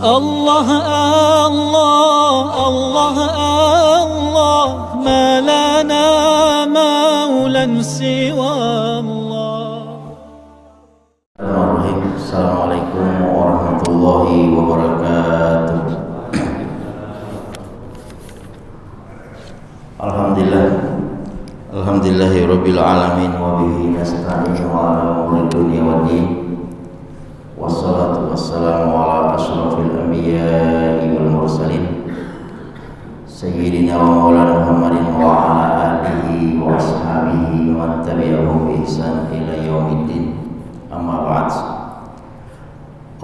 الله الله الله الله ما لنا مولى سوى الله. Assalamualaikum warahmatullahi wabarakatuh. Alhamdulillahirabbil alamin wa bihi nasta'inu ala umuri dunya waddin. Wassalatu wassalamu ala asyrafil anbiya'i wal mursalin sayyidina wa maulana Muhammadin wa ala alihi wa ashabihi wa man tabi'ahum bi ihsan ila yaumiddin. Amma ba'd.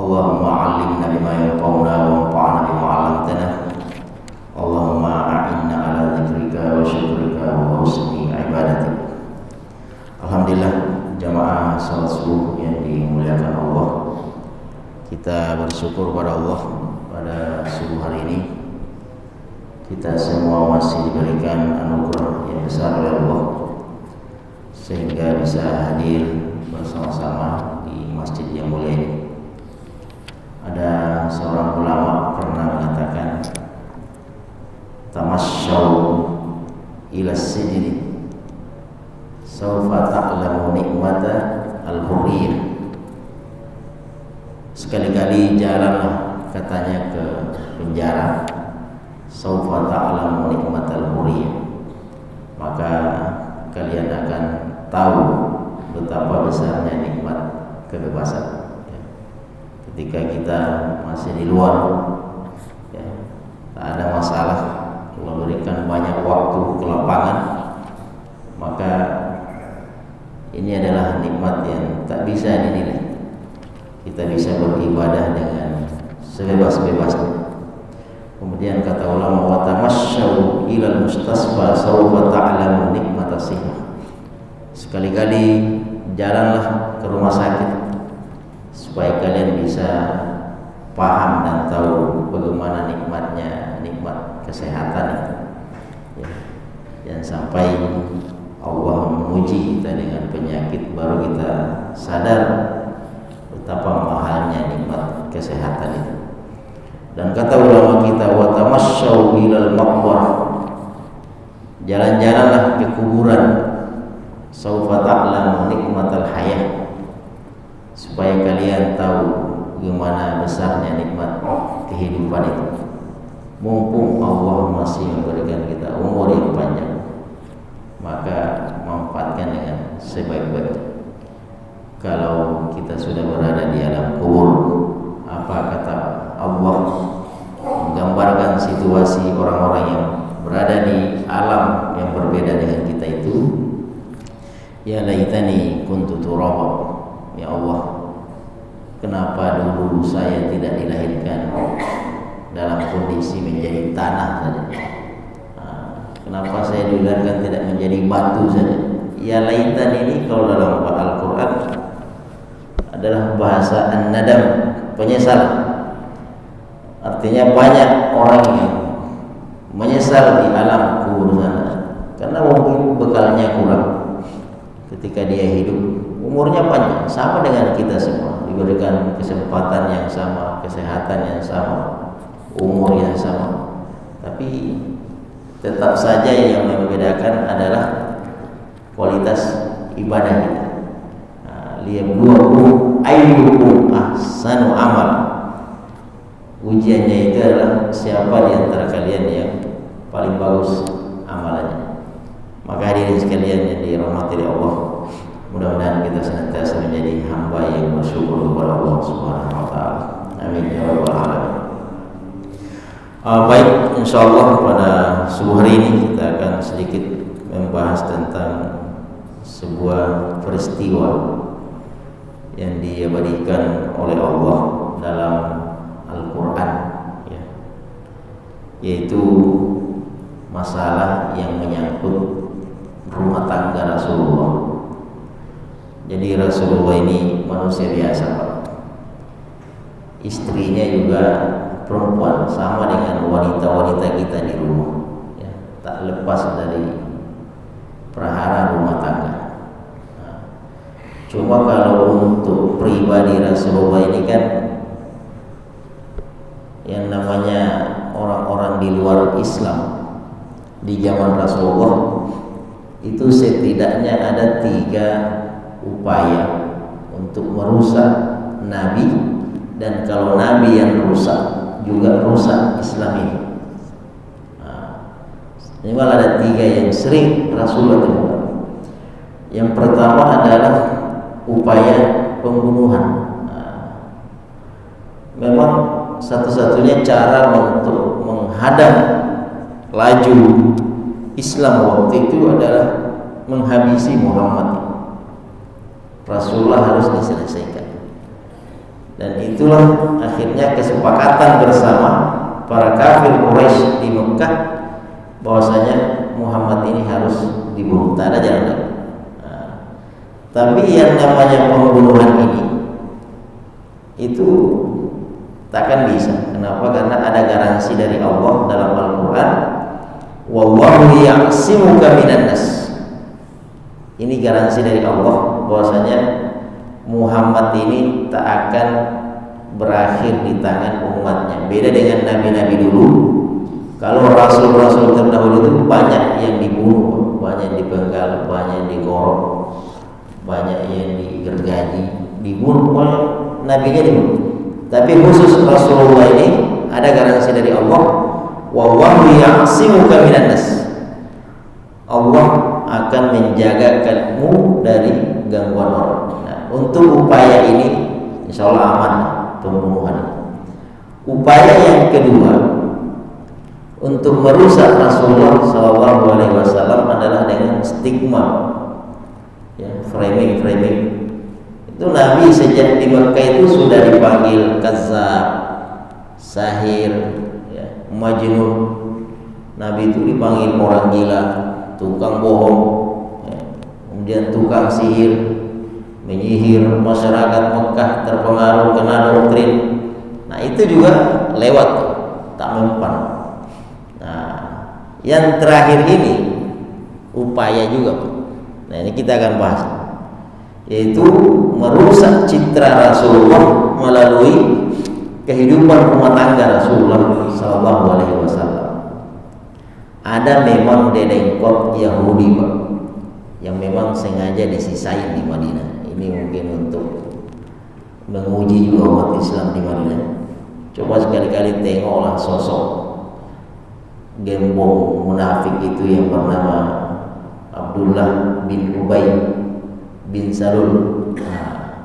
Allahumma 'allimna bima yanfa'una wa anfa'na bima 'allamtana. Allahumma a'inna ala dzikrika wa syukrika wa husni ibadatik. Alhamdulillah, jamaah salat subuh yang dimuliakan Allah. Kita bersyukur pada Allah pada subuh hari ini. Kita semua masih diberikan anugerah yang besar oleh Allah sehingga bisa hadir bersama-sama di masjid yang mulia ini. Ada seorang ulama pernah mengatakan, tamasyaw ila sijni sawfa ta'lamu nikmata al-hurriyah. Sekali-kali jalanlah, katanya, ke penjara, sawfa ta'lamu nikmatal hurriyah, maka kalian akan tahu betapa besarnya nikmat kebebasan. Ketika kita masih di luar, tak ada masalah, Allah berikan banyak waktu ke lapangan, maka ini adalah nikmat yang tak bisa dinilai. Kita bisa beribadah dengan sebebas-bebasnya. Kemudian kata ulama, wa tamasyaw ilal mustasfa sawfa ta'lamu nikmata sihah. Sekali-kali jalanlah ke rumah sakit supaya kalian bisa paham dan tahu bagaimana nikmatnya, nikmat kesehatan itu. Jangan sampai Allah menguji kita dengan penyakit baru kita sadar betapa mahalnya nikmat kesehatan itu. Dan kata ulama kita, wa tamasyaw ilal maqbarah, jalan-jalanlah ke kuburan, sawfa ta'lamu nikmatal hayah, supaya kalian tahu bagaimana besarnya nikmat kehidupan itu. Mumpung Allah masih memberikan kita umur yang panjang, maka manfaatkan dengan sebaik-baiknya. Kalau kita sudah berada di alam kubur, apa kata Allah menggambarkan situasi orang-orang yang berada di alam yang berbeda dengan kita itu? Ya laitani kuntu turaba. Ya Allah, kenapa dulu saya tidak dilahirkan dalam kondisi menjadi tanah saja? Kenapa saya dilahirkan tidak menjadi batu saja? Ya laitan ini kalau dalam Al-Quran adalah bahasa an-nadam, penyesalan. Artinya banyak orang yang menyesal di alam kubur sana karena mungkin bekalnya kurang ketika dia hidup. Umurnya panjang, sama dengan kita semua, diberikan kesempatan yang sama, kesehatan yang sama, umur yang sama, tapi tetap saja yang membedakan adalah kualitas ibadah kita. Liyabluwakum ayyukum ahsanu amal. Ujiannya itu adalah siapa di antara kalian yang paling bagus amalannya. Maka hadirin sekalian yang dirahmati oleh Allah, mudah-mudahan kita senantiasa menjadi hamba yang bersyukur kepada Allah Subhanahu wa taala. Amin ya rabbal alamin. Baik, insyaallah pada subuh hari ini kita akan sedikit membahas tentang sebuah peristiwa yang diabadikan oleh Allah dalam Al-Quran, yaitu masalah yang menyangkut rumah tangga Rasulullah. Jadi Rasulullah ini manusia biasa, Pak. Istrinya juga perempuan, sama dengan wanita-wanita kita di rumah, tak lepas dari prahara rumah tangga. Cuma kalau untuk pribadi Rasulullah ini kan yang namanya orang-orang di luar Islam di zaman Rasulullah itu setidaknya ada 3 upaya untuk merusak Nabi, dan kalau Nabi yang rusak juga rusak Islam ini. Ini malah ada 3 yang sering Rasulullah temukan. Yang pertama adalah upaya pembunuhan. Memang satu-satunya cara untuk menghadang laju Islam waktu itu adalah menghabisi Muhammad. Rasulullah harus diselesaikan. Dan itulah akhirnya kesepakatan bersama para kafir Quraisy di Mekah bahwasanya Muhammad ini harus dibunuh, tak ada jalan lain. Tapi yang namanya pembunuhan ini itu takkan bisa. Kenapa? Karena ada garansi dari Allah dalam Al-Quran, wallahu ya'simuka minan nas. Ini garansi dari Allah bahwasanya Muhammad ini tak akan berakhir di tangan umatnya. Beda dengan nabi-nabi dulu. Kalau rasul-rasul terdahulu itu banyak yang dibunuh, banyak yang dipenggal, banyak yang digorok, banyak yang digergaji, dibunuh, nabinya dibunuh. Tapi khusus Rasulullah ini ada garansi dari Allah, wallahu ya'simuka minan nas. Allah akan menjagakanmu dari gangguan orang. Nah, untuk upaya ini insya Allah aman pembunuhan. Upaya yang kedua untuk merusak Rasulullah SAW adalah dengan stigma, ya, framing. Itu Nabi sejak di Mekah itu sudah dipanggil kazzab, sahir, ya, majnun. Nabi itu dipanggil orang gila, tukang bohong, ya, kemudian tukang sihir, menyihir masyarakat Mekah, terpengaruh kena doktrin. Nah itu juga lewat, tak mempan. Nah yang terakhir ini upaya juga, Pak. Nah ini kita akan bahas, yaitu merusak citra Rasulullah melalui kehidupan rumah tangga Rasulullah SAW. Ada memang dedengkot Yahudi, Pak, yang memang sengaja disisain di Madinah. Ini mungkin untuk menguji juga umat Islam di Madinah. Coba sekali-kali tengoklah sosok gembong munafik itu yang bernama Abdullah bin Ubay bin Salul. Nah,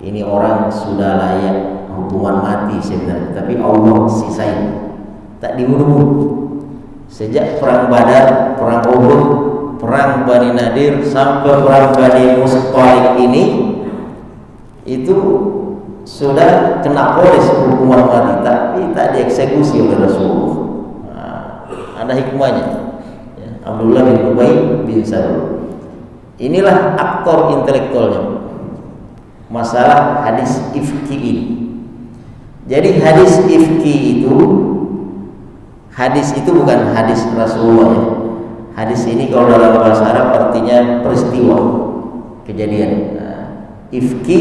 ini orang sudah layak hukuman mati sebenarnya, tapi Allah sisain, tak dibunuh. Sejak perang Badar, perang Uhud, perang Bani Nadir sampai perang Bani Mustalik ini itu sudah kena polis hukuman mati, tapi tak dieksekusi oleh Rasulullah. Nah, ada hikmahnya, ya, Abdullah bin Ubay bin Salul. Inilah aktor intelektualnya masalah hadis ifki ini. Jadi hadis ifki itu, hadis itu bukan hadis Rasulullah, ya. Hadis ini kalau dalam bahasa Arab artinya peristiwa, kejadian. Nah, ifki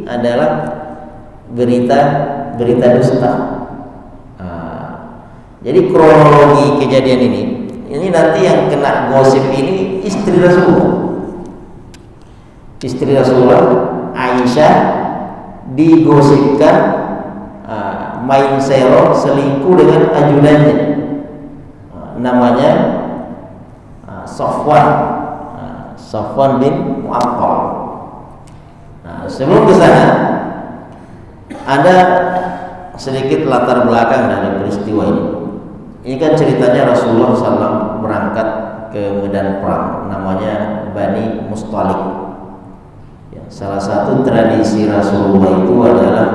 adalah berita dusta. Nah, jadi kronologi kejadian ini nanti yang kena gosip ini istri Rasulullah. Istri Rasulullah Aisyah digosipkan main serong, selingkuh dengan ajudannya, namanya Safwan bin Mu'attal. Nah, sebelum ke sana ada sedikit latar belakang dari peristiwa ini. Ini kan ceritanya Rasulullah SAW berangkat ke medan perang, namanya Bani Mustalik. Ya, salah satu tradisi Rasulullah itu adalah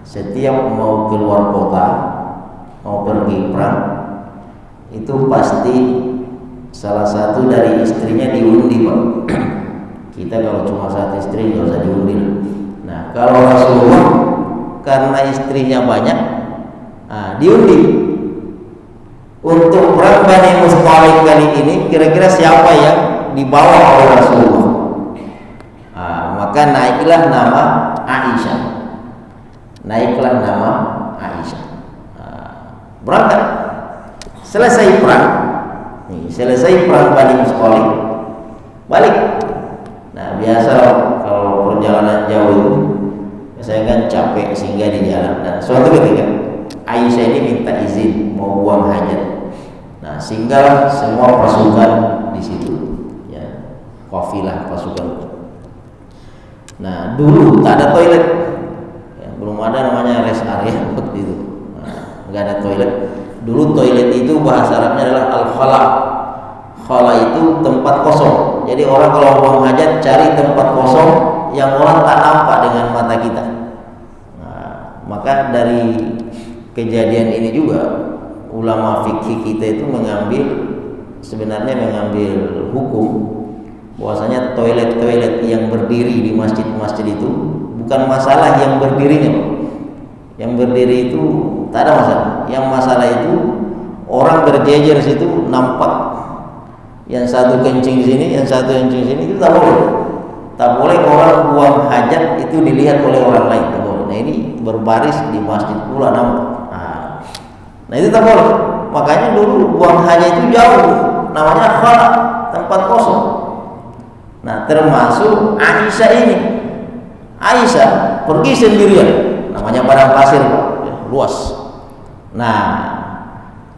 setiap mau keluar kota, mau pergi perang, itu pasti salah satu dari istrinya diundi, Pak. Kita kalau cuma satu istri nggak usah diundi. Nah, kalau Rasulullah karena istrinya banyak, diundi. Untuk perang Bani Mustalik kali ini, kira-kira siapa yang dibawa oleh Rasulullah? Maka naiklah nama Aisyah. berangkat. Selesai perang Bani Mustaliq, balik. Nah biasa kalau perjalanan jauh itu saya kan capek singgah di jalan. Nah suatu ketika Aisyah ini minta izin mau buang hajat. Nah singgah semua pasukan di situ, ya, kafilah pasukan. Nah dulu tak ada toilet, ya, belum ada namanya rest area waktu itu. Nah, nggak ada toilet. Dulu toilet itu bahasa Arabnya adalah al-khala. Khala itu tempat kosong. Jadi orang kalau buang hajat cari tempat kosong yang orang tak nampak dengan mata kita. Nah, maka dari kejadian ini juga ulama fikih kita itu sebenarnya mengambil hukum bahwasanya toilet-toilet yang berdiri di masjid-masjid itu bukan masalah yang berdirinya. Yang berdiri itu tak ada masalah. Yang masalah itu orang berjejer situ nampak. Yang satu kencing di sini, yang satu kencing di sini, itu tak boleh. Tak boleh orang buang hajat itu dilihat oleh orang lain. Tak boleh. Nah ini berbaris di masjid pula nampak. Nah itu tak boleh. Makanya dulu buang hajat itu jauh. Namanya khala, tempat kosong. Nah termasuk Aisyah ini. Aisyah pergi sendirian. Namanya padang pasir, ya, luas. Nah,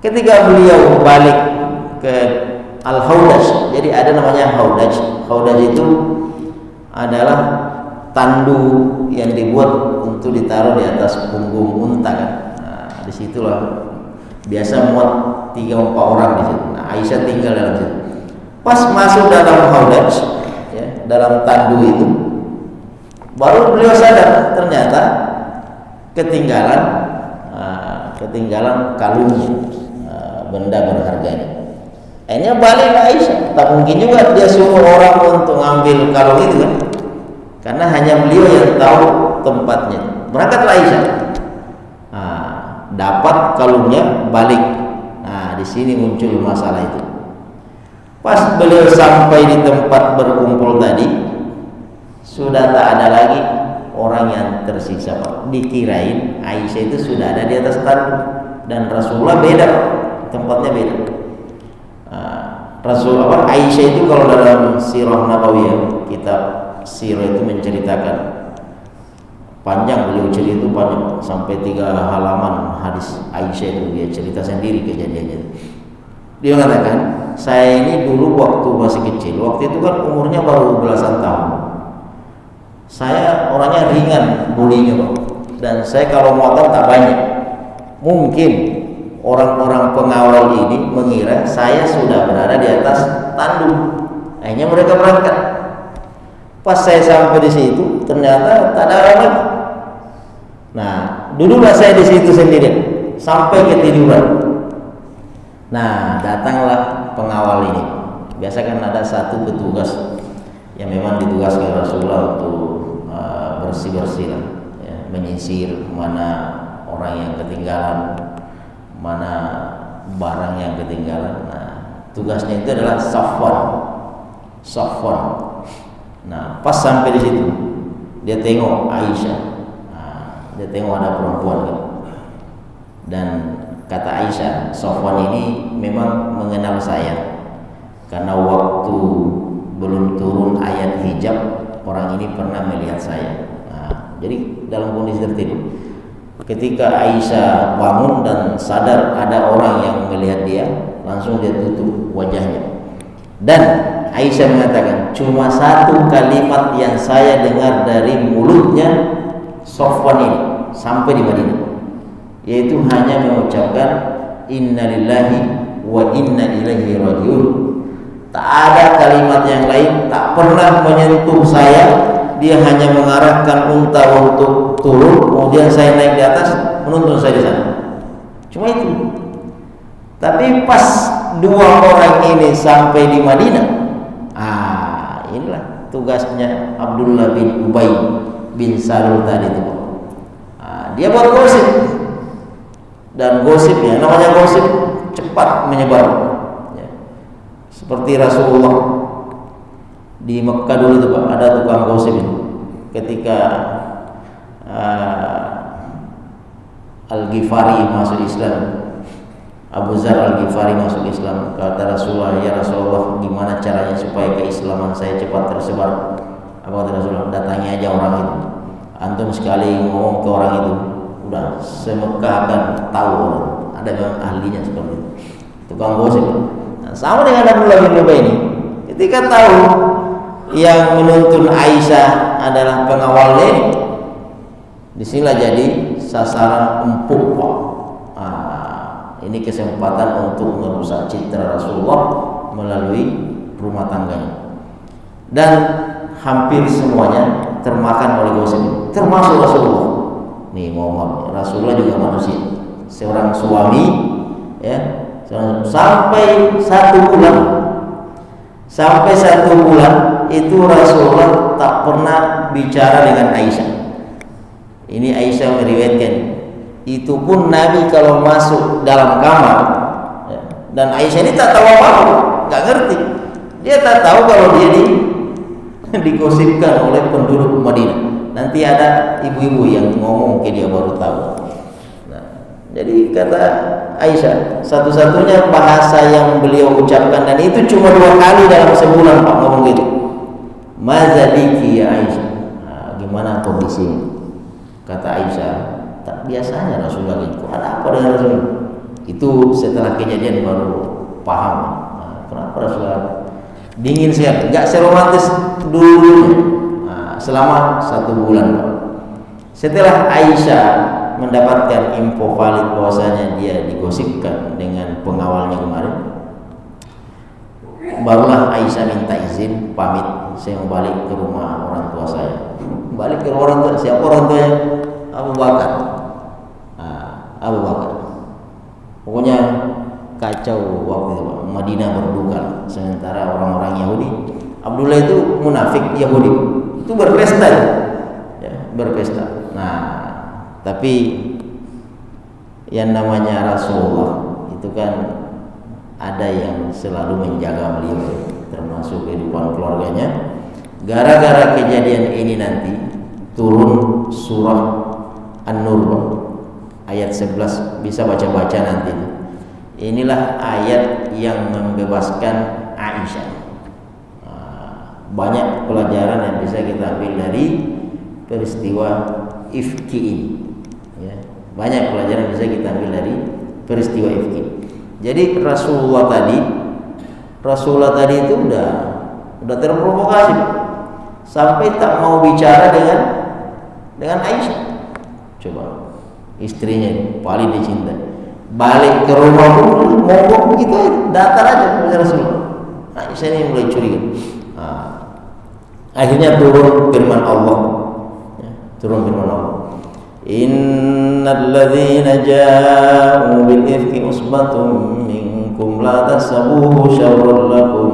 ketika beliau balik ke Al-Haudaj, jadi ada namanya Haudaj. Haudaj itu adalah tandu yang dibuat untuk ditaruh di atas punggung unta kan. Nah, disitulah biasa muat 3-4 orang di situ. Nah, Aisyah tinggal dalam situ. Pas masuk dalam Haudaj, ya, dalam tandu itu, baru beliau sadar ternyata ketinggalan kalungnya, benda berharganya. Akhirnya balik Aisyah. Tak mungkin juga dia suruh orang untuk ngambil kalung itu kan, karena hanya beliau yang tahu tempatnya. Berangkatlah Aisyah. Dapat kalungnya, balik. Nah di sini muncul masalah itu. Pas beliau sampai di tempat berkumpul tadi, sudah tak ada lagi orang yang tersisa. Dikirain Aisyah itu sudah ada di atas tandu, dan Rasulullah beda, tempatnya beda. Aisyah itu kalau dalam Sirah Nabawiyah, kitab Sirah itu menceritakan panjang, beliau cerita itu panjang sampai 3 halaman hadis Aisyah itu, dia cerita sendiri kejadiannya. Dia mengatakan, saya ini dulu waktu masih kecil, waktu itu kan umurnya baru belasan tahun. Saya orangnya ringan bulinya, dan saya kalau motor tak banyak. Mungkin orang-orang pengawal ini mengira saya sudah berada di atas tandu. Akhirnya mereka berangkat. Pas saya sampai di situ, ternyata tak ada orang lagi. Nah, duduklah saya di situ sendirian sampai ketiduran. Nah, datanglah pengawal ini. Biasa kan ada satu petugas yang memang ditugaskan Rasulullah untuk bersih-bersih lah, ya, menyisir mana orang yang ketinggalan, mana barang yang ketinggalan. Nah, tugasnya itu adalah Safwan. Nah, pas sampai di situ, dia tengok Aisyah. Nah, dia tengok ada perempuan kan. Dan kata Aisyah, Safwan ini memang mengenal saya, karena waktu belum turun ayat hijab, orang ini pernah melihat saya. Nah, jadi dalam kondisi tertidur. Ketika Aisyah bangun dan sadar ada orang yang melihat dia, langsung dia tutup wajahnya. Dan Aisyah mengatakan, cuma satu kalimat yang saya dengar dari mulutnya Safwan ini sampai di Madinah, yaitu hanya mengucapkan innalillahi wa inna ilaihi rajiun. Tak ada kalimat yang lain, tak pernah menyentuh saya. Dia hanya mengarahkan unta untuk turun, kemudian saya naik di atas, menuntun saya di sana. Cuma itu. Tapi pas 2 orang ini sampai di Madinah, inilah tugasnya Abdullah bin Ubay bin Salul tadi itu. Dia buat gosip, dan gosipnya, namanya gosip, cepat menyebar. Ya. Seperti Rasulullah di Mekah dulu itu Pak, ada tukang gosip itu. Ketika Al-Ghifari masuk Islam, Abu Dzar Al-Ghifari masuk Islam. Kata Rasulullah, ya Rasulullah, gimana caranya supaya keislaman saya cepat tersebar? Apa kata Rasulullah? Datangi aja orang itu. Antum sekali ngomong ke orang itu, udah semekah akan tahu. Ada memang ahlinya seperti itu, tukang gosip. Nah, sama dengan Abdullah bin Ubay ini, ketika tahu yang menuntun Aisyah adalah pengawalnya ini, disinilah jadi sasaran empuk. Ini kesempatan untuk merusak citra Rasulullah melalui rumah tangganya, dan hampir semuanya termakan oleh gosip, termasuk Rasulullah. Nih Muhammad, Rasulullah juga manusia, seorang suami, ya, sampai 1 bulan, itu Rasulullah tak pernah bicara dengan Aisyah. Ini Aisyah meriwayatkan. Itu pun Nabi kalau masuk dalam kamar, ya, dan Aisyah ini tak tahu apa-apa, nggak ngerti. Dia tak tahu kalau dia digosipkan oleh penduduk Madinah. Nanti ada ibu-ibu yang ngomong ke dia baru tahu. Nah, jadi kata Aisyah, satu-satunya bahasa yang beliau ucapkan, dan itu cuma 2 kali dalam sebulan Pak ngomong gitu. Mazadiki ya Aisyah. Nah, gimana kondisinya? Kata Aisyah, tak biasanya Rasulullah itu. Ada apa dengan Rasulullah? Itu setelah kejadian baru paham. Nah, kenapa Rasulullah dingin sekali, nggak seromantis dulunya. Nah, selama 1 bulan. Setelah Aisyah mendapatkan info valid bahwasanya dia digosipkan dengan pengawalnya kemarin, barulah Aisyah minta izin, pamit, saya mau balik ke rumah orang tua saya. Balik ke orang tua, siapa orang tuanya? Abu Bakar. Abu Bakar. Pokoknya kacau waktu itu, Madinah berduka. Sementara orang-orang Yahudi, Abdullah itu munafik Yahudi, itu berpesta, ya, berpesta. Nah, tapi yang namanya Rasulullah itu kan ada yang selalu menjaga beliau, termasuk kehidupan keluarganya. Gara-gara kejadian ini nanti turun surah An-Nur ayat 11, bisa baca-baca nanti. Inilah ayat yang membebaskan Aisyah. Banyak pelajaran yang bisa kita ambil dari peristiwa Ifki ini, ya. Banyak pelajaran yang bisa kita ambil dari peristiwa Ifki. Jadi Rasulullah tadi itu udah terprovokasi sampai tak mau bicara dengan Aisyah. Coba, istrinya paling dicintai, balik ke rumah pun ngomong begitu aja, datar aja kepada Rasulullah. Aisyah ini mulai curiga. Akhirnya turun firman Allah, ya, Innal ladzina ja'u bil ifki usbatun minkum la tahsabuhu syarran lakum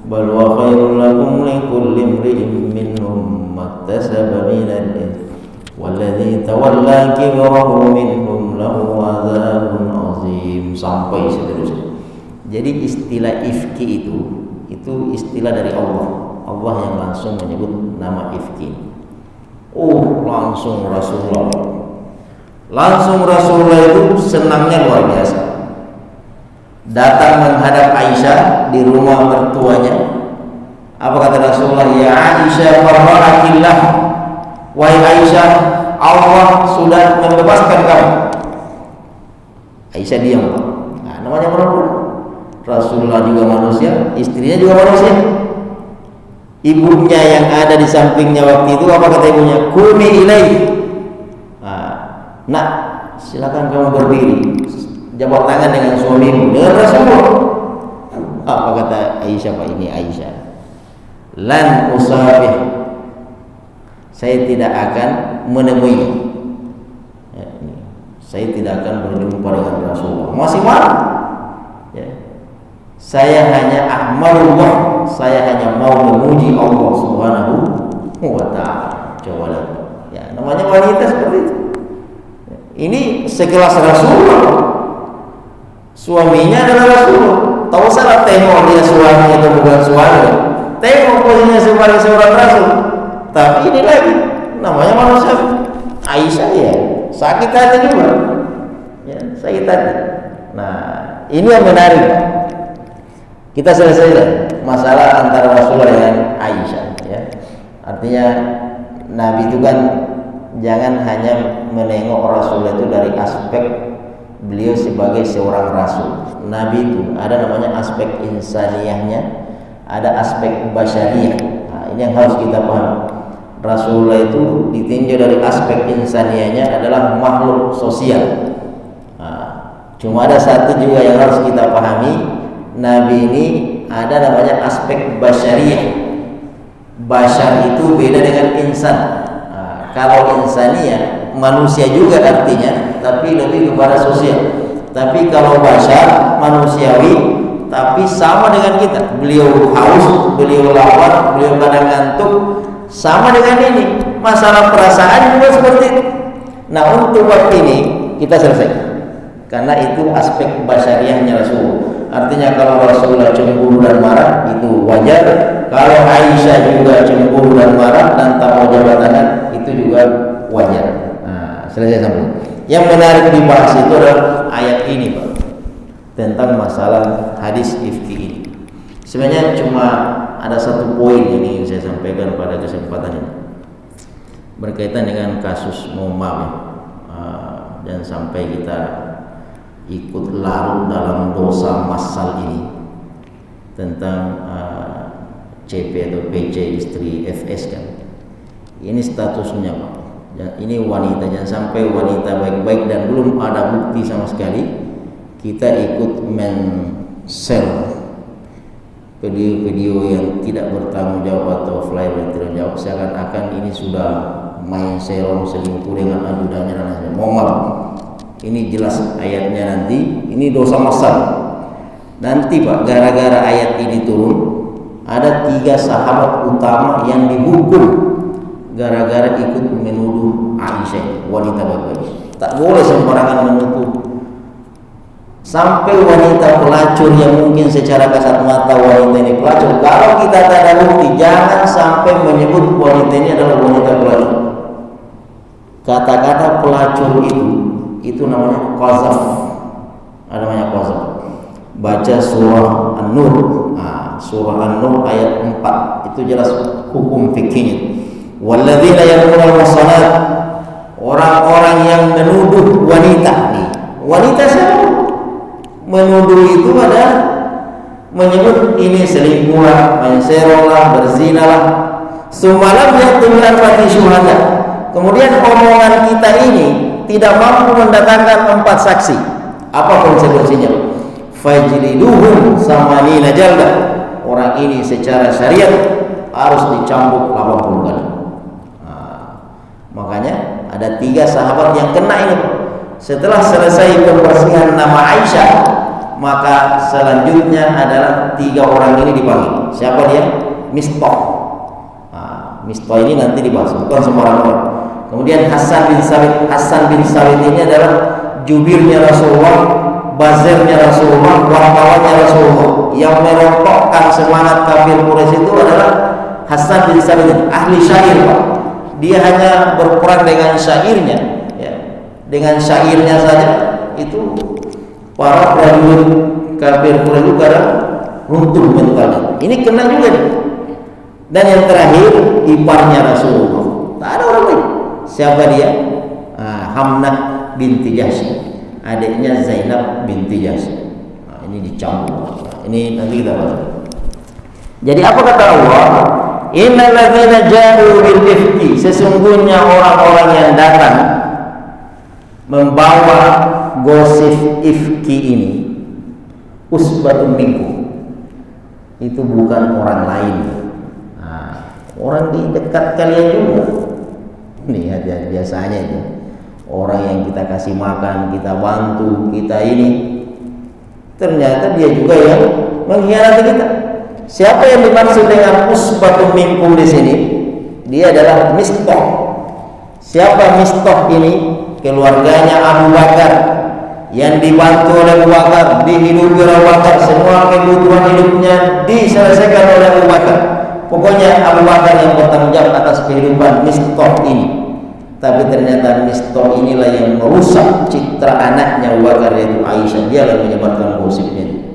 bal wa khairun lakum likulli imri'in minhum maktasaba minal ithmi walladzi tawalla kibrahu minhum lahu adzabun azim, sampai seterusnya. Jadi istilah ifki itu istilah dari Allah. Allah yang langsung menyebut nama ifki. Langsung Rasulullah itu senangnya luar biasa. Datang menghadap Aisyah di rumah mertuanya. Apa kata Rasulullah? Ya Aisyah, farahakillah. Wahai Aisyah, Allah sudah membebaskan kamu. Aisyah diam. Nah, namanya perempuan. Rasulullah juga manusia, istrinya juga manusia. Ibunya yang ada di sampingnya waktu itu, apa kata ibunya? Kumi ilaih. Nak, silakan kamu berdiri, jabat tangan dengan suamimu, dengan Rasulullah. Apa kata Aisyah? Pak, ini Aisyah, lan usafih, saya tidak akan menemui, ya, saya tidak akan berjumpa dengan Rasulullah. Masih marah, ya. Saya hanya ahmadullah, saya hanya mau memuji Allah Subhanahu wa ta'ala. Coba lihat, ya, namanya wanita seperti itu. Ini sekelas Rasulullah, suaminya adalah Rasulullah. Tahu salah tengok dia suami atau bukan suami, tengok posisinya sebagai seorang Rasul. Tapi ini lagi namanya manusia. Aisyah ya sakit hati juga, ya, sakit hati. Nah, ini yang menarik. Kita selesaikan masalah antara Rasulullah dengan Aisyah, ya. Artinya Nabi itu kan jangan hanya menengok Rasulullah itu dari aspek beliau sebagai seorang rasul. Nabi itu ada namanya aspek insaniyahnya, ada aspek basyariyah. Nah, ini yang harus kita paham. Rasulullah itu ditinjau dari aspek insaniyahnya adalah makhluk sosial. Nah, cuma ada satu juga yang harus kita pahami. Nabi ini ada namanya aspek basyariyah. Basyar itu beda dengan insan. Nah, kalau insaniyah manusia juga artinya, tapi lebih kepada sosial. Tapi kalau basyar manusiawi, tapi sama dengan kita. Beliau haus, beliau lapar, beliau kadang ngantuk, sama dengan ini. Masalah perasaan juga seperti itu. Nah, untuk waktu ini kita selesai. Karena itu aspek basyariahnya Rasul. Artinya kalau Rasulullah cemburu dan marah itu wajar. Kalau Aisyah juga cemburu dan marah dan tak mau jabatan itu juga wajar. Nah, selesai sampai. Yang menarik dibahas itu adalah ayat ini, Pak, tentang masalah hadis ifki ini. Sebenarnya cuma ada satu poin yang ingin saya sampaikan pada kesempatan ini berkaitan dengan kasus Momam, dan sampai kita ikut larut dalam dosa massal ini tentang CP atau PC istri FS kan. Ini statusnya, Pak. Ini wanita, jangan sampai wanita baik-baik dan belum ada bukti sama sekali kita ikut men-share video-video yang tidak bertanggung jawab atau flyer yang tidak jawab, seakan-akan ini sudah main serong selingkuh dengan ajudannya dan lain-lain. Mohon ini jelas ayatnya nanti, ini dosa massal. Nanti, Pak, gara-gara ayat ini turun, ada 3 sahabat utama yang dihukum gara-gara ikut menuduh Aisyah, wanita baik-baik. Tak boleh sembarangan menuduh. Sampai wanita pelacur yang mungkin secara kasat mata wanita ini pelacur, kalau kita tak ada bukti, jangan sampai menyebut wanita ini adalah wanita pelacur. Kata-kata pelacur itu namanya qazaf. Ada namanya qazaf. Baca surah An-Nur. Nah, surah An-Nur ayat 4 itu jelas hukum fikihnya. Walladzina yarmuna al-muhsanat, orang-orang yang menuduh wanita nih. Wanita siapa? Menuduh itu adalah menyebut ini selingkuh lah, menserong lah, berzina lah. Semalam yang tinggal mati syuhada. Kemudian omongan kita ini tidak mampu mendatangkan 4 saksi. Apa konsekuensinya? Fajliduhum samanina jaldah. Orang ini secara syariat harus dicambuk 80 kali. Makanya ada 3 sahabat yang kena ini. Setelah selesai pembersihan nama Aisyah, maka selanjutnya adalah 3 orang ini dipanggil. Siapa dia? Mistah. Mistah ini nanti dibahas, bukan sembarang orang. Kemudian Hasan bin Sabit. Hasan bin Sabit ini adalah jubirnya Rasulullah, bazirnya Rasulullah, wartawannya Rasulullah. Yang merontokkan semangat kafir Quraisy itu adalah Hasan bin Sabit, ahli syair, Pak. Dia hanya berperan dengan syairnya, ya. Dengan syairnya saja itu para prajurit kafir Quraisy juga runtuh mentalnya. Ini kena juga nih. Dan yang terakhir iparnya Rasulullah. Tak ada orang lain. Siapa dia? Hamnah binti Jahsy, adiknya Zainab binti Jahsy. Ini dicampur. Ini nanti kita bahas. Jadi apa kata Allah? Innal ladzina ja'u bil ifki, sesungguhnya orang-orang yang datang membawa gosip ifki ini, usbatun minkum, itu bukan orang lain. Orang di dekat kalian juga. Nih aja biasanya itu. Orang yang kita kasih makan, kita bantu, kita ini, ternyata dia juga yang mengkhianati kita. Siapa yang dimaksud dengan usbatun minkum di sini? Dia adalah Mistah. Siapa Mistah ini? Keluarganya Abu Bakar, yang dibantu oleh Abu Bakar, dihidupi oleh Abu Bakar, semua kebutuhan hidupnya diselesaikan oleh Abu Bakar. Pokoknya Abu Bakar yang bertanggung jawab atas kehidupan Mistah ini. Tapi ternyata Mistah inilah yang merusak citra anaknya Abu Bakar, yaitu Aisyah. dia yang menyebarkan gosipnya.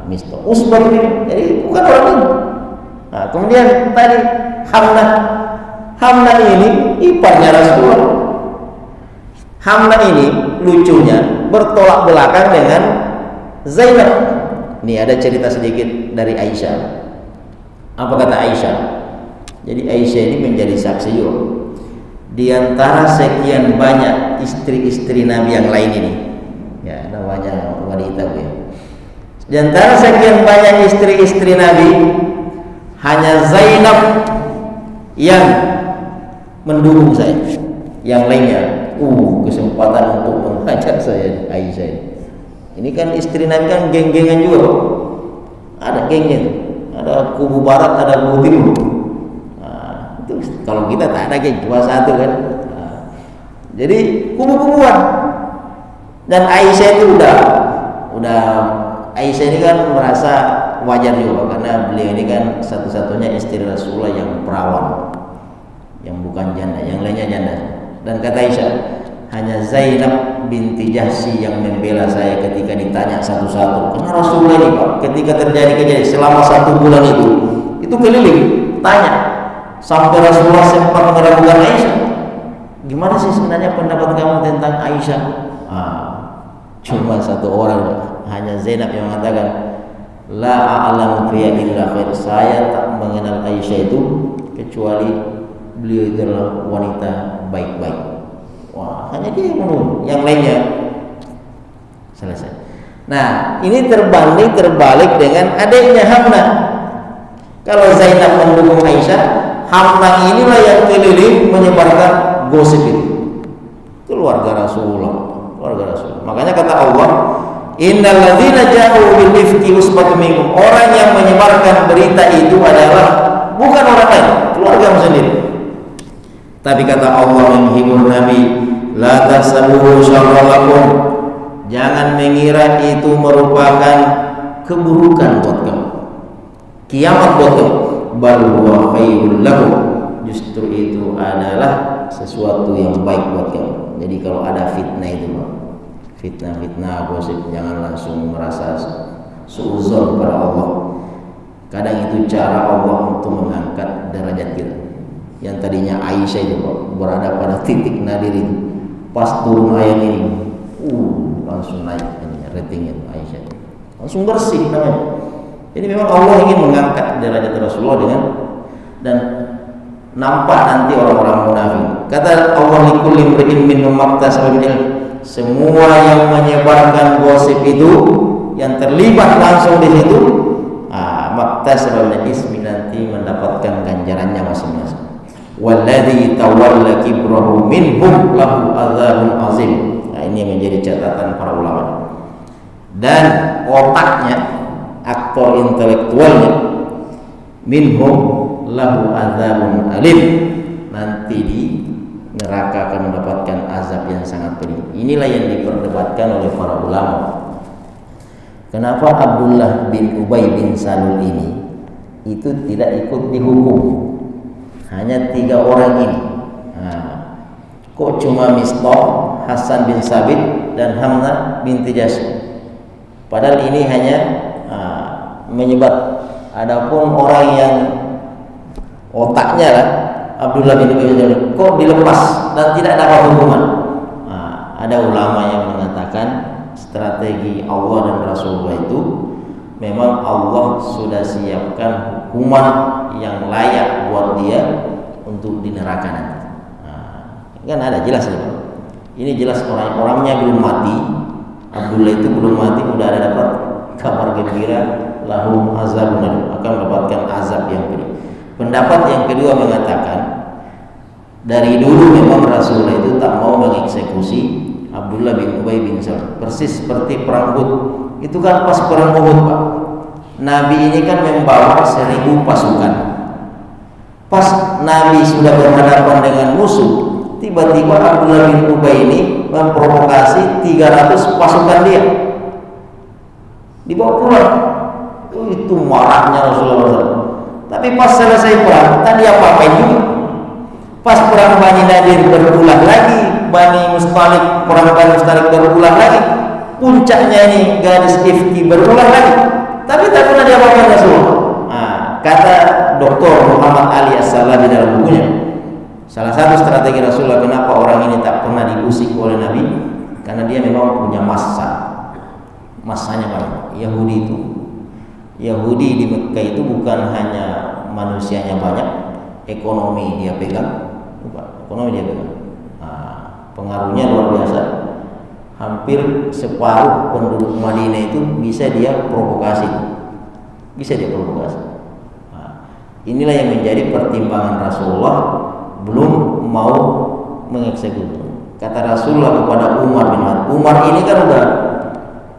Mistah Usbah ini, jadi bukan orang ini. Kemudian tadi Hamnah ini iparnya Rasulullah. Hamnah ini lucunya bertolak belakang dengan Zainab. Nih ada cerita sedikit dari Aisyah. Apa kata Aisyah? Jadi Aisyah ini menjadi saksi juga. Di antara sekian banyak istri-istri Nabi yang lain ini, ya namanya wanita ya. Di antara sekian banyak istri-istri Nabi, hanya Zainab yang mendukung saya. Yang lainnya, kesempatan untuk menghajar saya Aisyah. Ini kan istri Nabi kan geng-gengan juga, ada geng-geng, ada kubu barat, ada kubu timur. Itu kalau kita tak ada geng, cuma satu kan. Jadi kubu-kubuan. Dan Aisyah itu udah Aisyah ini kan merasa wajar juga karena beliau ini kan satu-satunya istri Rasulullah yang perawan, yang bukan janda, yang lainnya janda. Dan kata Aisyah, hanya Zainab binti Jahsy yang membela saya ketika ditanya satu-satu. Karena Rasulullah ini Pak, ketika terjadi kejadian selama 1 bulan itu keliling tanya sampai Rasulullah sempat meragukan Aisyah. Gimana sih sebenarnya pendapat kamu tentang Aisyah? Cuma satu orang, hanya Zainab yang mengatakan, la a'lamu fiha illa khair. Saya tak mengenal Aisyah itu kecuali beliau itu adalah wanita baik-baik. Wah, hanya dia yang menurut, yang lainnya selesai. Nah, ini terbalik dengan adiknya Hamnah. Kalau Zainab mendukung Aisyah, Hamnah inilah yang keliling menyebarkan gosip itu. Keluarga Rasulullah. Makanya kata Allah, innal ladzina ja'u bil ifki usbatun minkum. Orang yang menyebarkan berita itu adalah bukan orang lain, keluargamu sendiri. Tapi kata Allah menghibur Nabi, la tahsabuhu syarran lakum. Jangan mengira itu merupakan keburukan buat kamu, kiamat buat kamu. Bal huwa khairul lakum. Justru itu adalah sesuatu yang baik buat kamu. Jadi kalau ada fitnah itu, fitnah gosip, jangan langsung merasa suudzon pada Allah. Kadang itu cara Allah untuk mengangkat derajat kita. Yang tadinya Aisyah itu berada pada titik nadir itu, pas turun ayat ini, langsung naik ratingnya Aisyah, langsung bersih namanya. Jadi memang Allah ingin mengangkat derajat Rasulullah dan nampak nanti orang-orang munafik. Kata Allah, likulli imri'in minhum maktasaba min ilm. Semua yang menyebarkan gosip itu, yang terlibat langsung di situ, maktasaba min ismi, nanti mendapatkan ganjarannya masing-masing. Walladzi tawalla kibrahu minhum lahu adzabun azim. Nah, ini yang menjadi catatan para ulama. Dan otaknya, aktor intelektualnya, minhum lahu adzabun alim, nanti di neraka akan mendapatkan azab yang sangat pedih. Inilah yang diperdebatkan oleh para ulama. Kenapa Abdullah bin Ubay bin Salul ini itu tidak ikut dihukum? Hanya 3 orang ini. Kok cuma Mistah, Hasan bin Sabit, dan Hamnah binti Jahsy? Padahal ini hanya menyebar. Adapun orang yang otaknya lah, Abdullah bin Ubay bin Salul, kok dilepas dan tidak dapat hukuman? Ada ulama yang mengatakan strategi Allah dan Rasulullah itu memang Allah sudah siapkan hukuman yang layak buat dia untuk di neraka nanti. Kan ada jelas ya. Ini jelas orang-orangnya belum mati. Abdullah itu belum mati, udah ada dapat kabar gembira, lahum azabun, akan mendapatkan azab yang pedih. Pendapat yang kedua mengatakan dari dulu memang Rasulullah itu tak mau mengeksekusi Abdullah bin Ubay bin Salul. Persis seperti perang Uhud. Itu kan pas perang Uhud, Pak. Nabi ini kan membawa 1000 pasukan. Pas Nabi sudah berhadapan dengan musuh, tiba-tiba Abdullah bin Ubay ini memprovokasi 300 pasukan dia, dibawa pulang. Itu marahnya Rasulullah SAW. Tapi pas selesai perang, tadi apa-apain juga. Pas perang Bani Nadir berulang lagi, Bani Mustalik, perang Bani Mustalik berulang lagi, puncak puncaknya ini gadis ifki berulang lagi, tapi tak pernah diapakan Rasulullah. Nah, kata Dr. Muhammad Ali As-Salabi dalam bukunya, salah satu strategi Rasulullah kenapa orang ini tak pernah diusik oleh Nabi, karena dia memang punya masanya banyak. Yahudi di Mekah itu bukan hanya manusianya banyak, ekonomi dia pegang. Pengaruhnya luar biasa. Hampir separuh penduduk Madinah itu bisa dia provokasi. Inilah yang menjadi pertimbangan Rasulullah belum mau mengeksekusi. Kata Rasulullah kepada Umar bin Khattab, Umar ini kan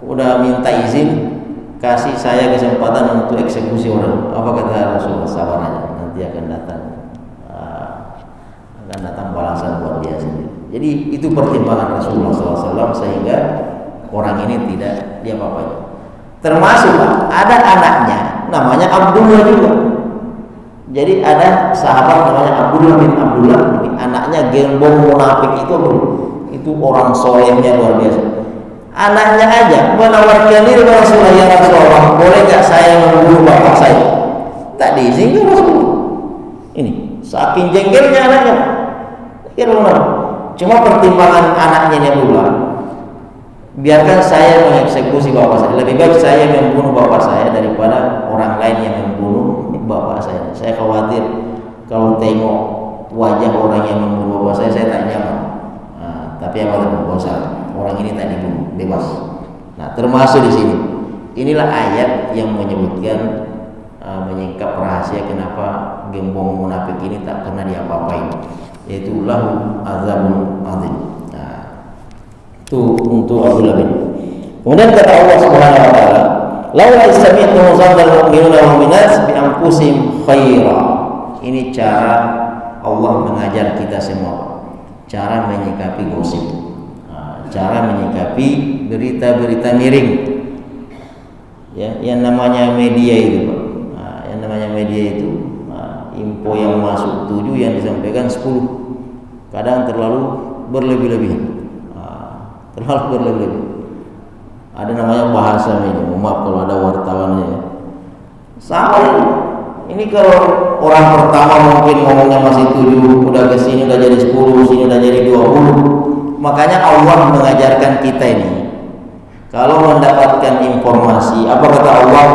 udah minta izin, kasih saya kesempatan untuk eksekusi orang. Apa kata Rasulullah? Sabar aja, nanti akan datang balasan buat dia sendiri. Jadi itu pertimbangan Rasulullah SAW sehingga orang ini tidak diapa-apain. Termasuk ada anaknya namanya Abdullah juga. Jadi ada sahabat namanya Abdullah bin Abdullah, anaknya gembong munafik itu orang solehnya luar biasa. Anaknya aja menawarkan diri kepada Rasulullah, ya Rasulullah, boleh nggak saya membunuh bapak saya? Tak diizinkan Rasulullah. Ini saking jengkelnya anaknya. Cuma pertimbangan anaknya ini Abdullah, biarkan saya mengeksekusi bapak saya. Lebih baik saya membunuh bapak saya daripada orang lain yang membunuh bapak saya. Saya khawatir kalau tengok wajah orang yang membunuh bapak saya tak nyaman. Tapi apa bosan, orang ini tak dibunuh, bebas. Nah, termasuk di sini. Inilah ayat yang menyebutkan menyingkap rahasia kenapa gembong munafik ini tak pernah diapa-apain, yaitu lahu azabun azim. Nah, itu untuk Abdullah bin. Kemudian kata Allah Subhanahu wa taala, laula istami'tu zanna al-mu'minuna wal mu'minat bi anfusihim khaira. Ini cara Allah mengajar kita semua, cara menyikapi gosip, cara menyikapi berita-berita miring. Ya, yang namanya media itu, Pak. Yang namanya media itu, info yang masuk 7 yang disampaikan 10. Kadang terlalu berlebih-lebihan. Terlalu berlebih-lebihan. Ada namanya bahasa media. Maaf kalau ada wartawannya. Sama ini kalau orang pertama mungkin ngomongnya masih 7, udah ke sini udah jadi 10, sini udah jadi 20. Makanya Allah mengajarkan kita ini, kalau mendapatkan informasi, apa kata Allah?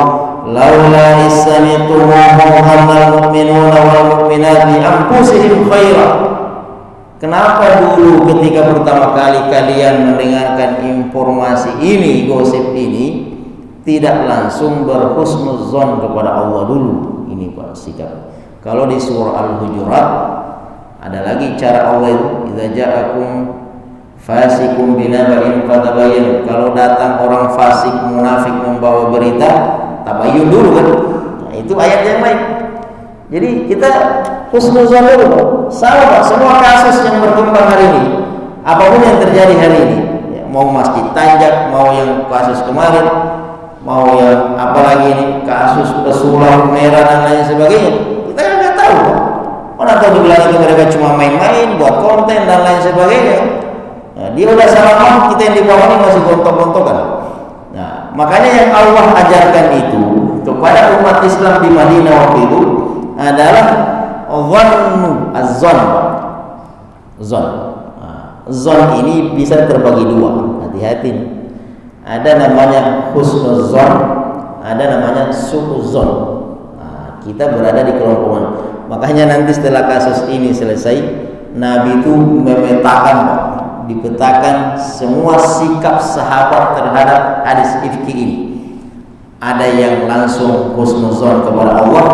Laula isami'tu muhammadal mu'minuna wal mu'minat bi anfusihim khaira. Kenapa dulu ketika pertama kali kalian mendengarkan informasi ini, gosip ini, tidak langsung berhusnuzon kepada Allah dulu? Ini Pak sikap. Kalau di surah Al-Hujurat ada lagi cara Allah itu, idza ja'akum fasikum binaba'in fatabayyan. Kalau datang orang fasik munafik membawa berita, tabayyun dulu kan. Nah, itu ayat yang lain. Jadi kita husnuzon dulu. Sama Pak, semua kasus yang berkembang hari ini, apapun yang terjadi hari ini, ya, mau masjid Tanjak, mau yang kasus kemarin, mau yang apalagi ini kasus pesulap merah dan lain sebagainya, kita kan nggak tahu. Mana tahu dibilang itu mereka cuma main-main, buat konten dan lain sebagainya. Nah, dia udah salaman, kita yang di bawah ini masih gontok-gontokan. Nah, makanya yang Allah ajarkan itu kepada umat Islam di Madinah waktu itu adalah az-zon. Zon ini bisa terbagi dua. Hati-hati. Ada namanya husnuzon, ada namanya su'uzon. Nah, kita berada di kelompok mana? Makanya nanti setelah kasus ini selesai, Nabi itu memetakan, dipetakan semua sikap sahabat terhadap hadis ifki ini. Ada yang langsung husnuzon kepada Allah,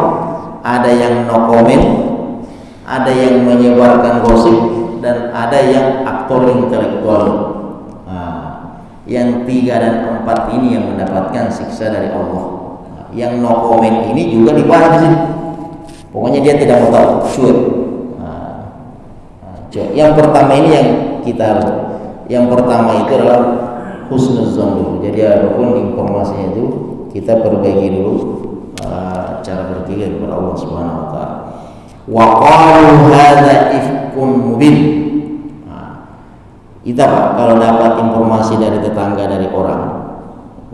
ada yang no comment, ada yang menyebarkan gosip, dan ada yang aktor intelektual. Yang 3 dan 4 ini yang mendapatkan siksa dari Allah. Yang no comment ini juga dibahas di sini. Pokoknya dia tidak mau tahu, cuek. Yang pertama ini yang kita harus, yang pertama itu adalah husnuzon dulu. Jadi apapun informasinya itu kita perbaiki dulu cara berpikir kepada Allah Subhanahu wa taala. Wa qalu hadza ifkun mubin. Kita Pak, kalau dapat informasi dari tetangga, dari orang,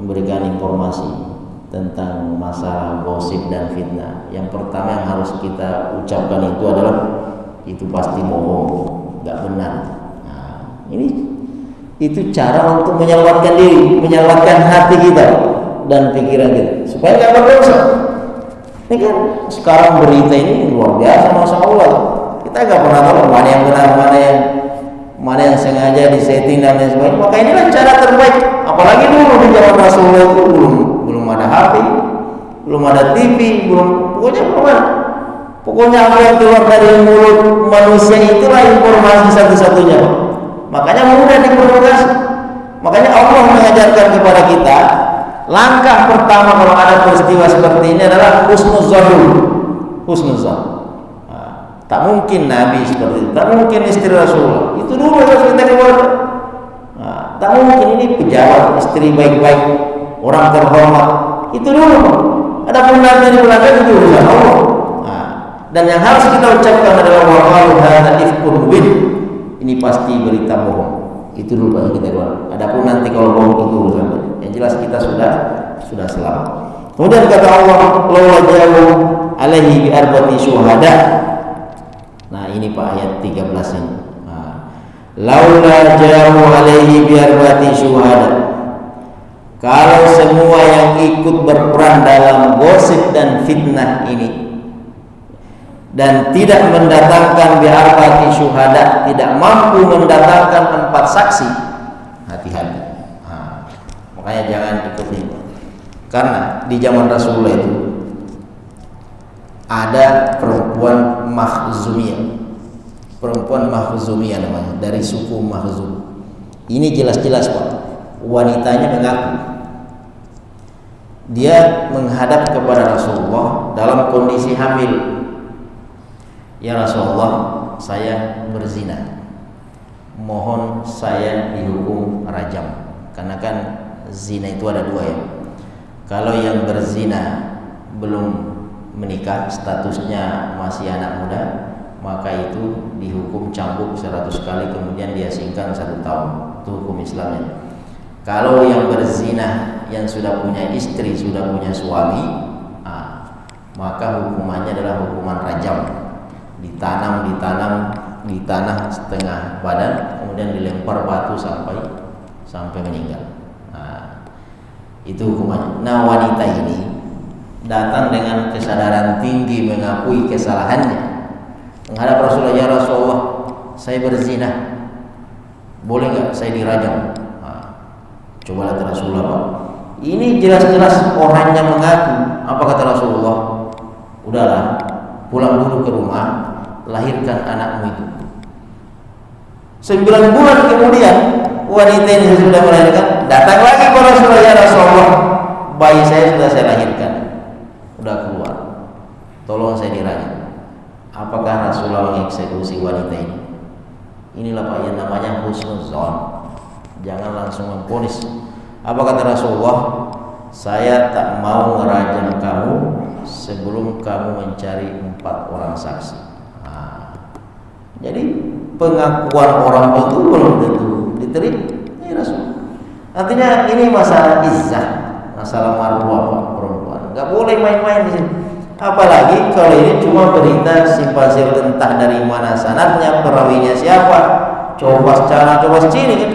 memberikan informasi tentang masalah gosip dan fitnah. Yang pertama yang harus kita ucapkan itu adalah itu pasti bohong, nggak benar. Nah, itu cara untuk menyelamatkan diri, menyelamatkan hati kita dan pikiran kita supaya nggak berdosa. Ini kan sekarang berita ini luar biasa, masya Allah. Kita nggak pernah tahu mana yang benar, mana yang sengaja disetting dan lain sebagainya. Maka inilah cara terbaik. Apalagi dulu di zaman Rasulullah itu belum ada HP, belum ada TV, pokoknya apa yang keluar dari mulut manusia itulah informasi satu-satunya. Makanya mudah diprovokasi. Makanya Allah mengajarkan kepada kita, langkah pertama kalau ada peristiwa seperti ini adalah husnuzan dulu. Husnuzan. Tak mungkin Nabi seperti itu, tak mungkin istri Rasulullah. Itu dulu harus kita keluarkan. Tak mungkin ini pejabat, istri baik-baik, orang terhormat. Itu dulu. Adapun nanti di belakang itu urusan Allah. Dan yang harus kita ucapkan adalah waqalu hadza ifkun mubin. Ini pasti berita bohong. Itu dulu yang kita keluarkan. Adapun nanti kalau bohong itu urusan. Yang jelas kita sudah selamat. Kemudian kata Allah, law ja'u alaihi bi arba'ati syuhada. Nah, ini Pak ayat 13 ini. Laula ja'u alaihi bi arba'ati syuhada. Kalau semua yang ikut berperan dalam gosip dan fitnah ini dan tidak mendatangkan bi arba'ati syuhada, tidak mampu mendatangkan 4 saksi, hati-hati. Makanya jangan ikuti. Karena di zaman Rasulullah itu ada perempuan Makhzumiyah. Perempuan Makhzumiyah namanya, dari suku Makhzum. Ini jelas-jelas Pak, wanitanya mengaku dia menghadap kepada Rasulullah dalam kondisi hamil. Ya Rasulullah, saya berzina, mohon saya dihukum rajam. Karena kan zina itu ada 2 ya. Kalau yang berzina belum menikah, statusnya masih anak muda, maka itu dihukum cambuk 100 kali, kemudian diasingkan 1 tahun. Itu hukum Islamnya. Kalau yang berzina yang sudah punya istri, sudah punya suami, maka hukumannya adalah hukuman rajam. Ditanam di tanah setengah badan, kemudian dilempar batu sampai meninggal. Itu hukumannya. Nah, wanita ini datang dengan kesadaran tinggi, mengakui kesalahannya, menghadap Rasulullah, ya Rasulullah, saya berzina, boleh nggak saya dirajam? Coba lihat Rasulullah Pak, ini jelas-jelas orangnya mengaku. Apa kata Rasulullah? Udahlah, pulang dulu ke rumah, lahirkan anakmu itu. 9 bulan kemudian wanita ini sudah melahirkan, datang lagi kepada Rasulullah, ya Rasulullah, bayi saya sudah saya lahirkan, udah keluar, tolong saya dirajam. Apakah Rasulullah mengeksekusi wanita ini? Inilah Pak yang namanya husnuzon. Jangan langsung memvonis. Apa kata Rasulullah? Saya tak mau ngerajam kamu sebelum kamu mencari 4 orang saksi. Jadi pengakuan orang itu belum tentu diterima. Ini Rasul. Artinya ini masalah izzah, masalah marwah Pak, perempuan. Enggak boleh main-main di sini. Apalagi kalau ini cuma berita simpang siur, entah dari mana sanadnya, perawinya siapa, coba secara coba sini kan.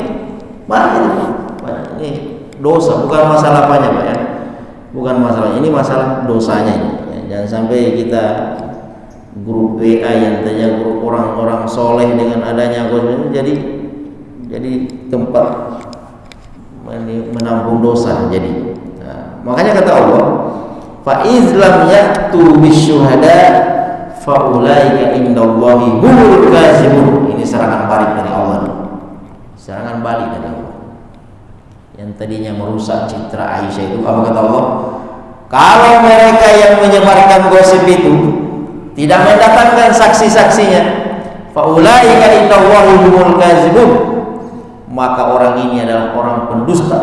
Banyak ini dosa, bukan masalah apanya Pak ya. Bukan masalah, ini masalah dosanya ini. Jangan sampai kita grup WA yang tanya grup orang-orang soleh dengan adanya gosip ini jadi tempat menampung dosa jadi. Makanya kata Allah, fa izlam ya'tu bisyuhada fa ulaika indallahi humul kazibun. Ini serangan balik dari Allah. Serangan balik dari Allah. Yang tadinya merusak citra Aisyah itu, apa kata Allah? Kalau mereka yang menyebarkan gosip itu tidak mendatangkan saksi-saksinya, fa ulaika indallahi humul kazibun, maka orang ini adalah orang pendusta.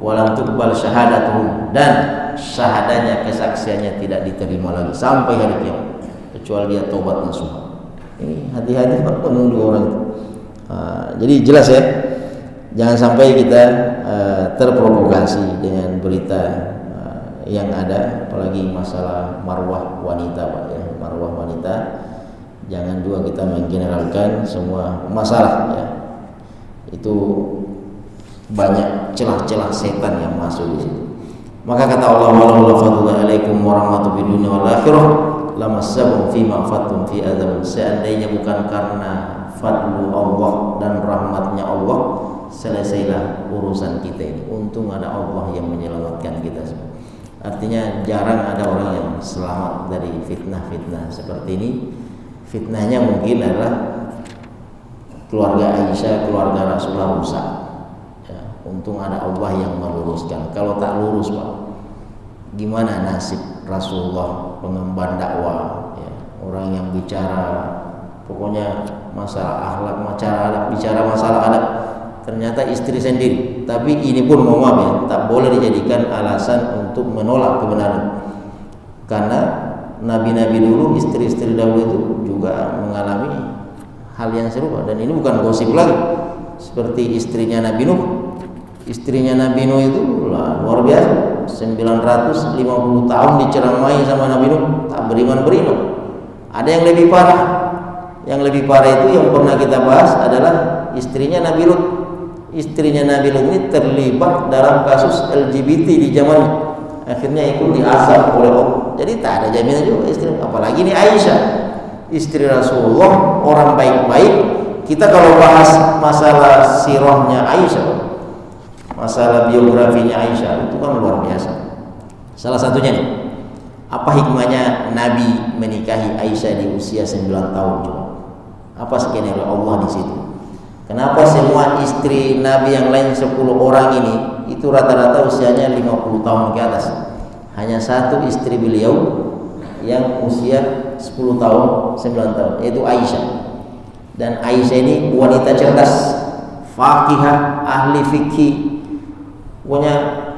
Walam tuqbal syahadatuhum, dan syahadanya, kesaksiannya tidak diterima lagi sampai hari kiamat kecuali dia taubat nasuha. Ini hati-hati Pak menunggu orang itu. Jadi jelas ya, jangan sampai kita terprovokasi dengan berita yang ada, apalagi masalah marwah wanita, Pak, ya, marwah wanita. Jangan juga kita menggeneralkan semua masalah, ya. Itu banyak celah-celah setan yang masuk di situ. Maka kata Allah, "Walaula fadlullahi warahmatullahi fid dunya wal akhirah lamassahum fima afattum fi adzab." Seandainya bukan karena fadlu Allah dan rahmatnya Allah, selesailah urusan kita ini. Untung ada Allah yang menyelamatkan kita semua. Artinya jarang ada orang yang selamat dari fitnah-fitnah seperti ini. Fitnahnya mungkin adalah keluarga Aisyah, keluarga Rasulullah rusak. Ya, untung ada Allah yang meluruskan. Kalau tak lurus, Pak, gimana nasib Rasulullah, pengemban dakwah, ya, orang yang bicara pokoknya masalah akhlak, bicara masalah adab, ternyata istri sendiri. Tapi ini pun mohon maaf, ya, tak boleh dijadikan alasan untuk menolak kebenaran. Karena nabi-nabi dulu, istri-istri dahulu itu juga mengalami hal yang serupa, dan ini bukan gosip lagi. Seperti istrinya Nabi Nuh. Istrinya Nabi Nuh itu luar biasa. 950 tahun diceramai sama Nabi Nuh, tak beriman-beriman. Ada yang lebih parah. Yang lebih parah itu yang pernah kita bahas adalah istrinya Nabi Lut. Istrinya Nabi Lut ini terlibat dalam kasus LGBT di zamannya. Akhirnya ikut diazab oleh Allah. Jadi tak ada jaminan juga istri. Apalagi ini Aisyah, istri Rasulullah, orang baik-baik. Kita kalau bahas masalah sirahnya Aisyah, masalah biografinya Aisyah, itu kan luar biasa. Salah satunya nih, apa hikmahnya Nabi menikahi Aisyah di usia 9 tahun juga? Apa skenario Allah di situ? Kenapa semua istri Nabi yang lain 10 orang ini itu rata-rata usianya 50 tahun ke atas? Hanya satu istri beliau yang usia 10 tahun, 9 tahun, yaitu Aisyah. Dan Aisyah ini wanita cerdas, faqihah, ahli fikih, pokoknya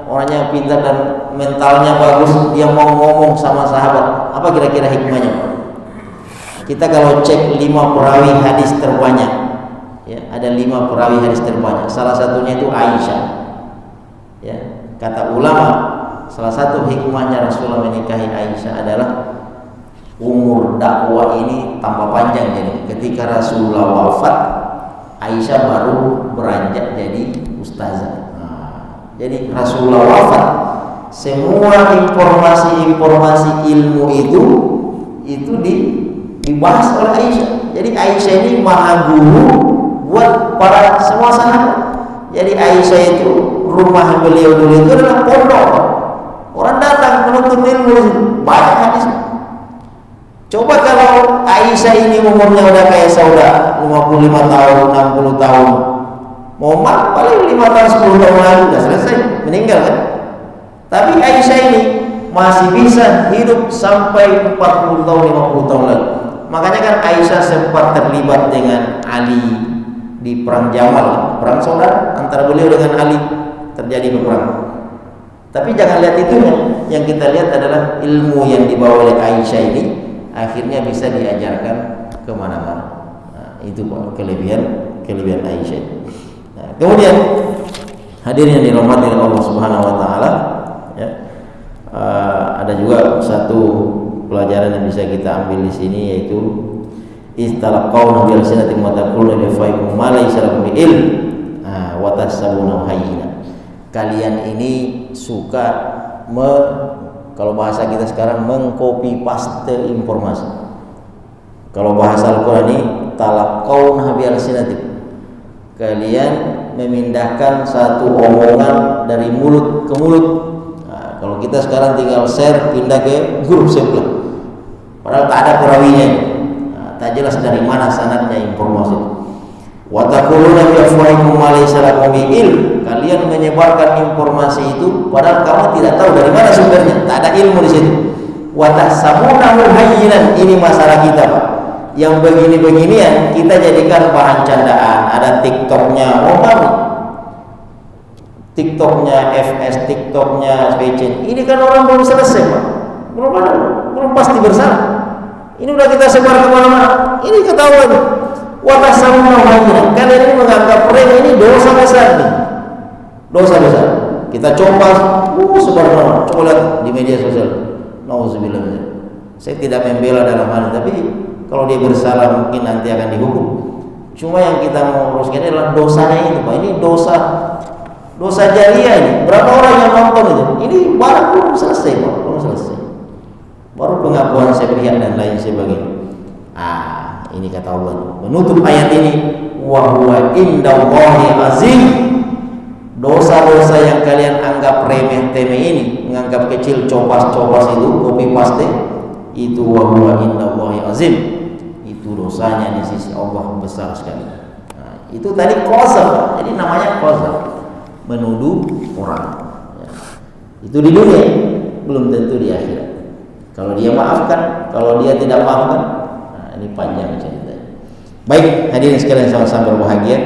orangnya pintar dan mentalnya bagus. Dia mau ngomong sama sahabat. Apa kira-kira hikmahnya? Kita kalau cek 5 perawi hadis terbanyak, ya, ada 5 perawi hadis terbanyak. Salah satunya itu Aisyah. Ya, kata ulama, salah satu hikmahnya Rasulullah menikahi Aisyah adalah umur dakwah ini tambah panjang. Jadi ketika Rasulullah wafat, Aisyah baru beranjak jadi ustazah. Jadi Rasulullah wafat, semua informasi ilmu itu dibahas oleh Aisyah. Jadi Aisyah ini maha guru buat para semua sahabat. Jadi Aisyah itu, rumah beliau dulu itu adalah pondok. Orang datang menuntut ilmu, banyak hadis. Coba kalau Aisyah ini umurnya udah kayak Sauda, 55 tahun, 60 tahun, Muhammad paling 5 tahun, 10 tahun lagi sudah selesai, meninggal kan. Tapi Aisyah ini masih bisa hidup sampai 40 tahun, 50 tahun lagi. Makanya kan Aisyah sempat terlibat dengan Ali di perang Jamal, perang saudara antara beliau dengan Ali, terjadi peperangan. Tapi jangan lihat itunya, yang kita lihat adalah ilmu yang dibawa oleh Aisyah ini akhirnya bisa diajarkan kemana-mana. Nah, itu kelebihan Aisyah. Nah, kemudian hadirin yang dirahmati oleh Allah Subhanahu Wa Taala, ya, ada juga satu pelajaran yang bisa kita ambil di sini, yaitu istalaqawna bi alsinatin wa taquluna bi faikum ma laysa lakum bi ilm wa tasabuna hayyina. Kalian ini suka kalau bahasa kita sekarang mengcopy paste informasi. Kalau bahasa Al-Qur'an ini talaqawna bi alsinatin. Kalian memindahkan satu omongan dari mulut ke mulut. Nah, kalau kita sekarang tinggal share, pindah ke grup sebelah, padahal tak ada perawinya. Nah, tak jelas dari mana sanadnya informasi. Wa taquluna bi afwahikum ma laysa lakum ilm. Kalian menyebarkan informasi itu padahal kamu tidak tahu dari mana sumbernya, tak ada ilmu di situ. Wa tahsabunahu hayyinan. Ini masalah kita, Pak. Yang begini-beginian kita jadikan bahan candaan. Ada TikToknya, TikToknya FS, TikToknya SPC. Ini kan orang belum selesai, Pak. Belum pasti bersalah. Ini udah kita sebar kemana-mana. Ini ketahuan. Watasamuna wajina. Kalian ini menganggap remeh, ini dosa besar nih. Dosa besar. Kita copas, subhanallah, coba lihat di media sosial. Nauzubillah. Saya tidak membela dalam hal ini, tapi kalau dia bersalah mungkin nanti akan dihukum. Cuma yang kita mau uruskan adalah dosanya itu, Pak. Ini dosa jariah ini. Berapa orang yang nonton itu? Ini baru belum selesai, Pak. Belum selesai. Baru pengakuan sepihak dan lain sebagainya. Ini kata Allah menutup ayat ini, wa huwa indallahi azim. Dosa-dosa yang kalian anggap remeh-temeh ini, menganggap kecil copas-copas itu, copy paste, itu wa huwa indallahi azim. Itu dosanya di sisi Allah besar sekali. Itu tadi qazaf. Jadi namanya qazaf, menuduh orang. Itu di dunia, belum tentu di akhirat. Kalau dia maafkan, kalau dia tidak maafkan, ini panjang ceritanya. Baik, hadirin sekalian sama-sama berbahagia.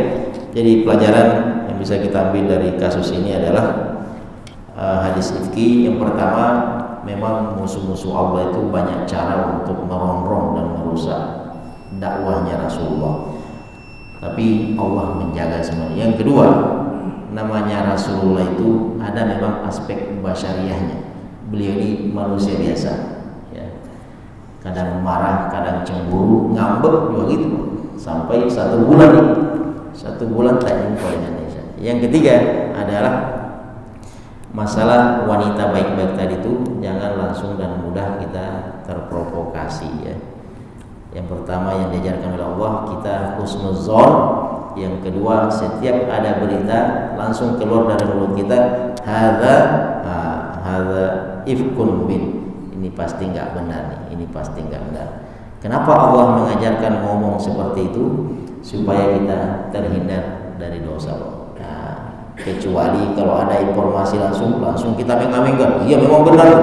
Jadi pelajaran yang bisa kita ambil dari kasus ini adalah hadis ifki. Yang pertama, memang musuh-musuh Allah itu banyak cara untuk merongrong dan merusak dakwahnya Rasulullah. Tapi Allah menjaga semuanya. Yang kedua, namanya Rasulullah itu ada memang aspek basyariahnya. Beliau ini manusia biasa. Kadang marah, kadang cemburu, ngambek juga gitu, sampai 1 bulan nih, 1 bulan tak jumpa dengan Aisyah. Yang ketiga adalah masalah wanita baik-baik tadi itu jangan langsung dan mudah kita terprovokasi ya. Yang pertama yang diajarkan oleh Allah, kita husnuzon. Yang kedua, setiap ada berita langsung keluar dari mulut kita, hadza ifkun mubin. Ini pasti nggak benar nih, ini pasti nggak benar. Kenapa Allah mengajarkan ngomong seperti itu? Supaya kita terhindar dari dosa. Kecuali kalau ada informasi langsung kita mengaminkan, iya memang benar,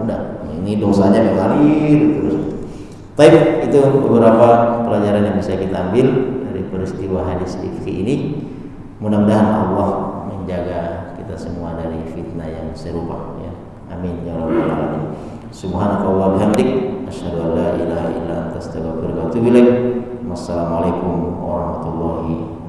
udah ini dosanya mengalir terus. Baik, itu beberapa pelajaran yang bisa kita ambil dari peristiwa hadis ifki ini. Mudah-mudahan Allah menjaga kita semua dari fitnah yang serupa ya. Amin ya rabbal alamin. Subhanakallah bihamdik, asyhadu an la ilaha illa anta, astaghfiruka wa atubu ilaik. Wassalamualaikum warahmatullahi wabarakatuh.